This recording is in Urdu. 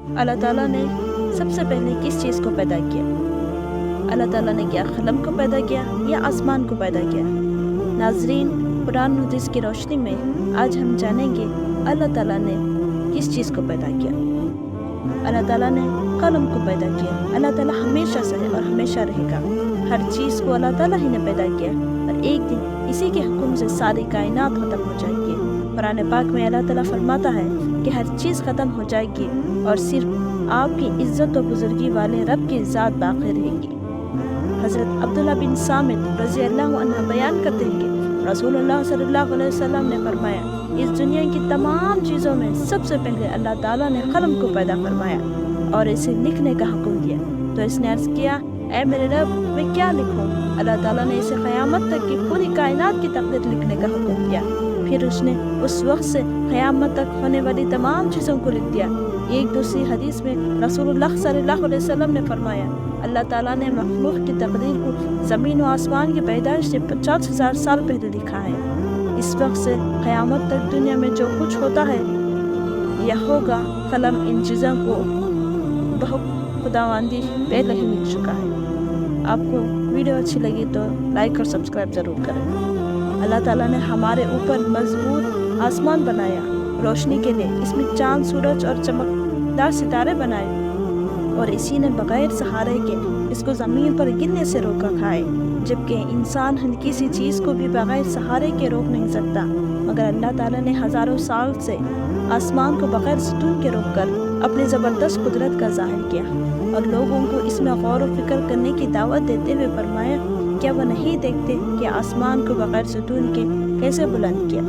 اللہ تعالیٰ نے سب سے پہلے کس چیز کو پیدا کیا؟ اللہ تعالیٰ نے کیا قلم کو پیدا کیا یا آسمان کو پیدا کیا؟ ناظرین، قرآن و حدیث کی روشنی میں آج ہم جانیں گے اللہ تعالیٰ نے کس چیز کو پیدا کیا۔ اللہ تعالیٰ نے قلم کو پیدا کیا۔ اللہ تعالیٰ ہمیشہ سے ہے اور ہمیشہ رہے گا۔ ہر چیز کو اللہ تعالیٰ ہی نے پیدا کیا اور ایک دن اسی کے حکم سے ساری کائنات ختم ہو جائے گی۔ قرآن پاک میں اللہ تعالیٰ فرماتا ہے کہ ہر چیز ختم ہو جائے گی اور صرف آپ کی عزت و بزرگی والے رب کی ذات باقی رہے گی۔ حضرت عبداللہ بن سامت رضی اللہ عنہ بیان کرتے ہیں کہ رسول اللہ صلی اللہ علیہ وسلم نے فرمایا، اس دنیا کی تمام چیزوں میں سب سے پہلے اللہ تعالیٰ نے قلم کو پیدا فرمایا اور اسے لکھنے کا حکم دیا۔ تو اس نے عرض کیا، اے میرے رب، میں کیا لکھوں؟ اللہ تعالیٰ نے اسے قیامت تک کی پوری کائنات کی تقدیر لکھنے کا حکم دیا۔ پھر اس نے اس وقت سے قیامت تک ہونے والی تمام چیزوں کو لکھ دیا۔ ایک دوسری حدیث میں رسول اللہ صلی اللہ علیہ وسلم نے فرمایا، اللہ تعالیٰ نے مخلوق کی تقدیر کو زمین و آسمان کی پیدائش سے 50,000 سال پہلے لکھا ہے۔ اس وقت سے قیامت تک دنیا میں جو کچھ ہوتا ہے یا ہوگا، قلم ان چیزوں کو بہت خداوندی پہلے ہی لکھ چکا ہے۔ آپ کو ویڈیو اچھی لگی تو لائک اور سبسکرائب ضرور کریں۔ اللہ تعالیٰ نے ہمارے اوپر مضبوط آسمان بنایا روشنی کے لیے، اس میں چاند، سورج اور چمکدار ستارے بنائے، اور اسی نے بغیر سہارے کے اس کو زمین پر گرنے سے روکا کھائے، جبکہ انسان کسی چیز کو بھی بغیر سہارے کے روک نہیں سکتا، مگر اللہ تعالیٰ نے ہزاروں سال سے آسمان کو بغیر ستون کے روک کر اپنی زبردست قدرت کا ظاہر کیا اور لوگوں کو اس میں غور و فکر کرنے کی دعوت دیتے ہوئے فرمایا، کیا وہ نہیں دیکھتے کہ آسمان کو بغیر ستون کے کیسے بلند کیا؟